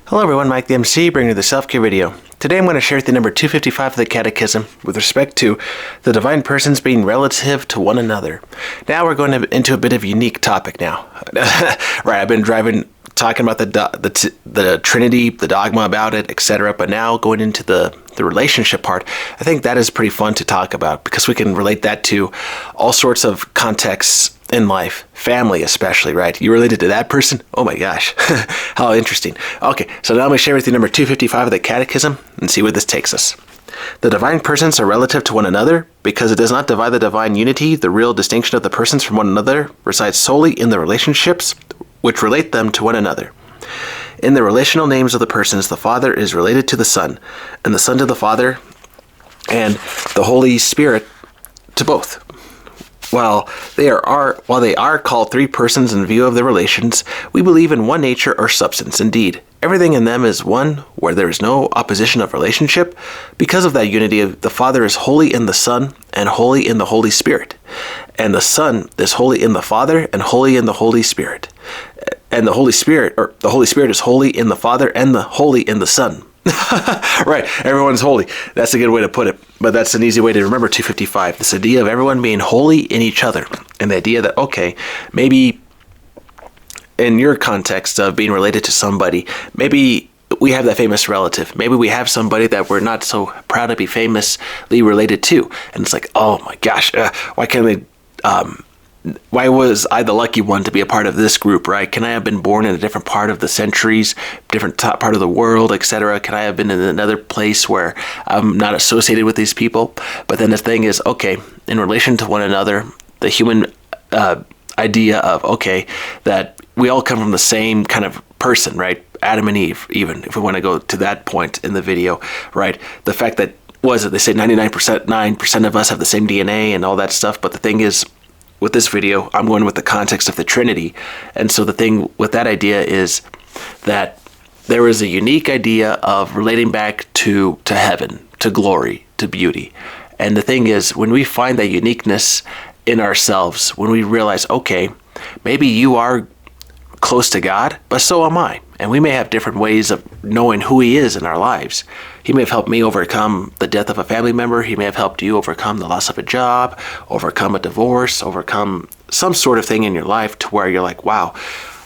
Hello everyone, Mike the MC, bringing you the self-care video. Today I'm going to share with you number 255 of the Catechism with respect to the divine persons being relative to one another. Now we're going into a bit of a unique topic now. Right, I've been talking about the Trinity, the dogma about it, etc. But now going into the relationship part, I think that is pretty fun to talk about because we can relate that to all sorts of contexts in life, family especially, right? You related to that person? Oh my gosh, how interesting. Okay, so now I'm going to share with you number 255 of the Catechism and see where this takes us. The divine persons are relative to one another because it does not divide the divine unity. The real distinction of the persons from one another resides solely in the relationships which relate them to one another. In the relational names of the persons, the Father is related to the Son, and the Son to the Father, and the Holy Spirit to both. While they are called three persons in view of their relations, we believe in one nature or substance. Indeed, everything in them is one, where there is no opposition of relationship. Because of that unity, the Father is wholly in the Son and wholly in the Holy Spirit. And the Son is wholly in the Father and wholly in the Holy Spirit. And the Holy Spirit is wholly in the Father and wholly in the Son. Right, everyone's holy. That's a good way to put it, but that's an easy way to remember 255. This idea of everyone being holy in each other, and the idea that, okay, maybe in your context of being related to somebody, maybe we have that famous relative. Maybe we have somebody that we're not so proud to be famously related to, and it's like, oh my gosh, why can't they? Why was I the lucky one to be a part of this group, right? Can I have been born in a different part of the centuries, different part of the world, etc.? Can I have been in another place where I'm not associated with these people? But then the thing is, okay, in relation to one another, the human idea of, okay, that we all come from the same kind of person, right? Adam and Eve, even, if we want to go to that point in the video, right? The fact that, they say 9% of us have the same DNA and all that stuff, but the thing is, with this video, I'm going with the context of the Trinity. And so the thing with that idea is that there is a unique idea of relating back to heaven, to glory, to beauty. And the thing is, when we find that uniqueness in ourselves, when we realize, okay, maybe you are close to God, but so am I. And we may have different ways of knowing who He is in our lives. He may have helped me overcome the death of a family member. He may have helped you overcome the loss of a job, overcome a divorce, overcome some sort of thing in your life to where you're like, wow,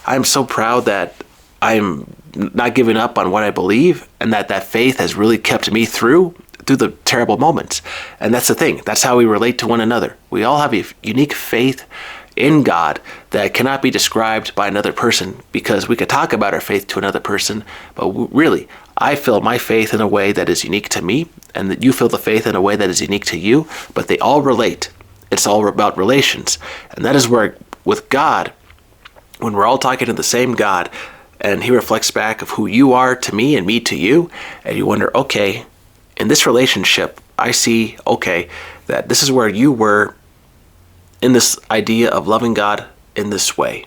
I'm so proud that I'm not giving up on what I believe, and that faith has really kept me through the terrible moments. And that's the thing. That's how we relate to one another. We all have a unique faith in God that cannot be described by another person, because we could talk about our faith to another person, but really, I feel my faith in a way that is unique to me, and that you feel the faith in a way that is unique to you, but they all relate. It's all about relations. And that is where, with God, when we're all talking to the same God, and He reflects back of who you are to me and me to you, and you wonder, okay, in this relationship, I see, okay, that this is where you were in this idea of loving God in this way.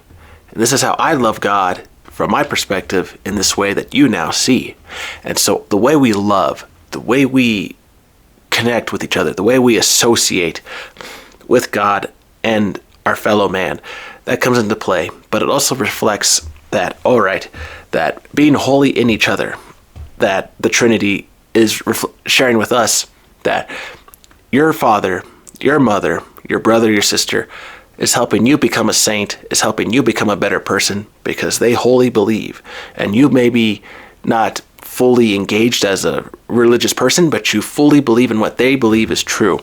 And this is how I love God from my perspective in this way that you now see. And so the way we love, the way we connect with each other, the way we associate with God and our fellow man, that comes into play. But it also reflects that, all right, that being holy in each other, that the Trinity is sharing with us that your father, your mother, your brother, your sister is helping you become a saint, is helping you become a better person because they wholly believe. And you may be not fully engaged as a religious person, but you fully believe in what they believe is true.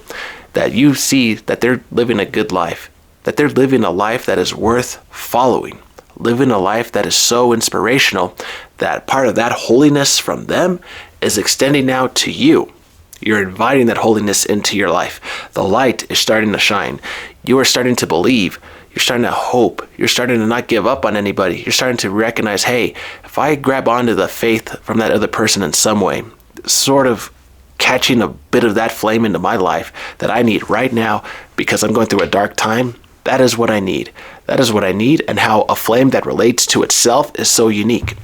That you see that they're living a good life, that they're living a life that is worth following, living a life that is so inspirational that part of that holiness from them is extending now to you. You're inviting that holiness into your life. The light is starting to shine. You are starting to believe. You're starting to hope. You're starting to not give up on anybody. You're starting to recognize, hey, if I grab onto the faith from that other person in some way, sort of catching a bit of that flame into my life that I need right now because I'm going through a dark time, that is what I need. That is what I need, and how a flame that relates to itself is so unique.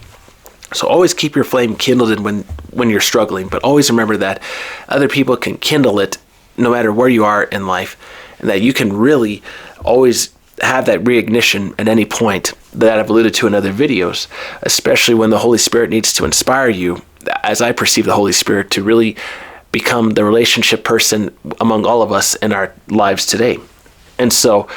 So always keep your flame kindled when you're struggling, but always remember that other people can kindle it no matter where you are in life, and that you can really always have that reignition at any point that I've alluded to in other videos, especially when the Holy Spirit needs to inspire you, as I perceive the Holy Spirit, to really become the relationship person among all of us in our lives today. And so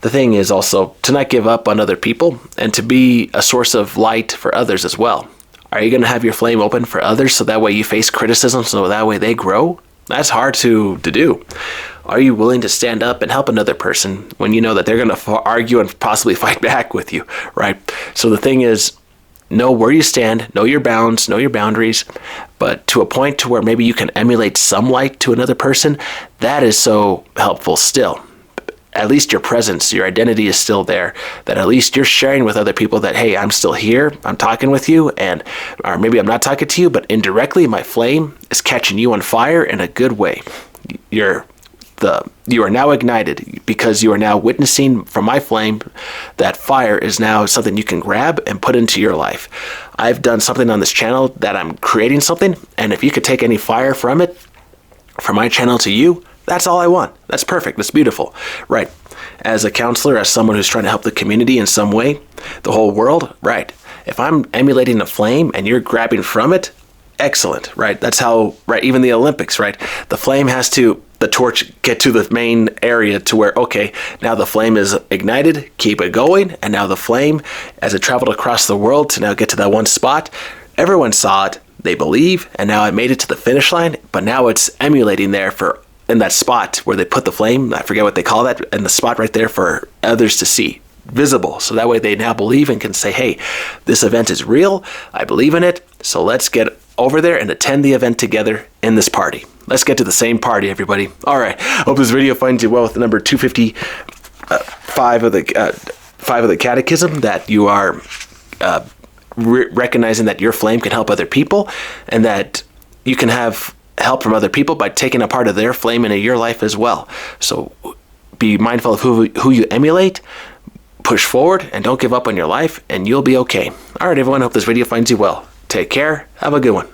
the thing is also to not give up on other people and to be a source of light for others as well. Are you going to have your flame open for others so that way you face criticism, so that way they grow? That's hard to do. Are you willing to stand up and help another person when you know that they're going to argue and possibly fight back with you, right? So the thing is, know where you stand, know your bounds, know your boundaries, but to a point to where maybe you can emulate some light to another person, that is so helpful still. At least your presence, your identity is still there, that at least you're sharing with other people that, hey, I'm still here, I'm talking with you, or maybe I'm not talking to you, but indirectly my flame is catching you on fire in a good way. You are now ignited because you are now witnessing from my flame that fire is now something you can grab and put into your life. I've done something on this channel that I'm creating something, and if you could take any fire from it, from my channel to you, that's all I want. That's perfect. That's beautiful. Right. As a counselor, as someone who's trying to help the community in some way, the whole world, right. If I'm emulating a flame and you're grabbing from it, excellent, right? That's how, right, even the Olympics, right? The flame has to, the torch get to the main area to where, okay, now the flame is ignited, keep it going, and now the flame, as it traveled across the world to now get to that one spot, everyone saw it, they believe, and now it made it to the finish line, but now it's emulating there in that spot where they put the flame, I forget what they call that, and the spot right there for others to see, visible. So that way they now believe and can say, hey, this event is real, I believe in it, so let's get over there and attend the event together in this party. Let's get to the same party, everybody. All right, hope this video finds you well with the number 255 of the Catechism, that you are recognizing that your flame can help other people, and that you can have help from other people by taking a part of their flame into your life as well. So be mindful of who you emulate, push forward, and don't give up on your life, and you'll be okay. All right, everyone, hope this video finds you well. Take care. Have a good one.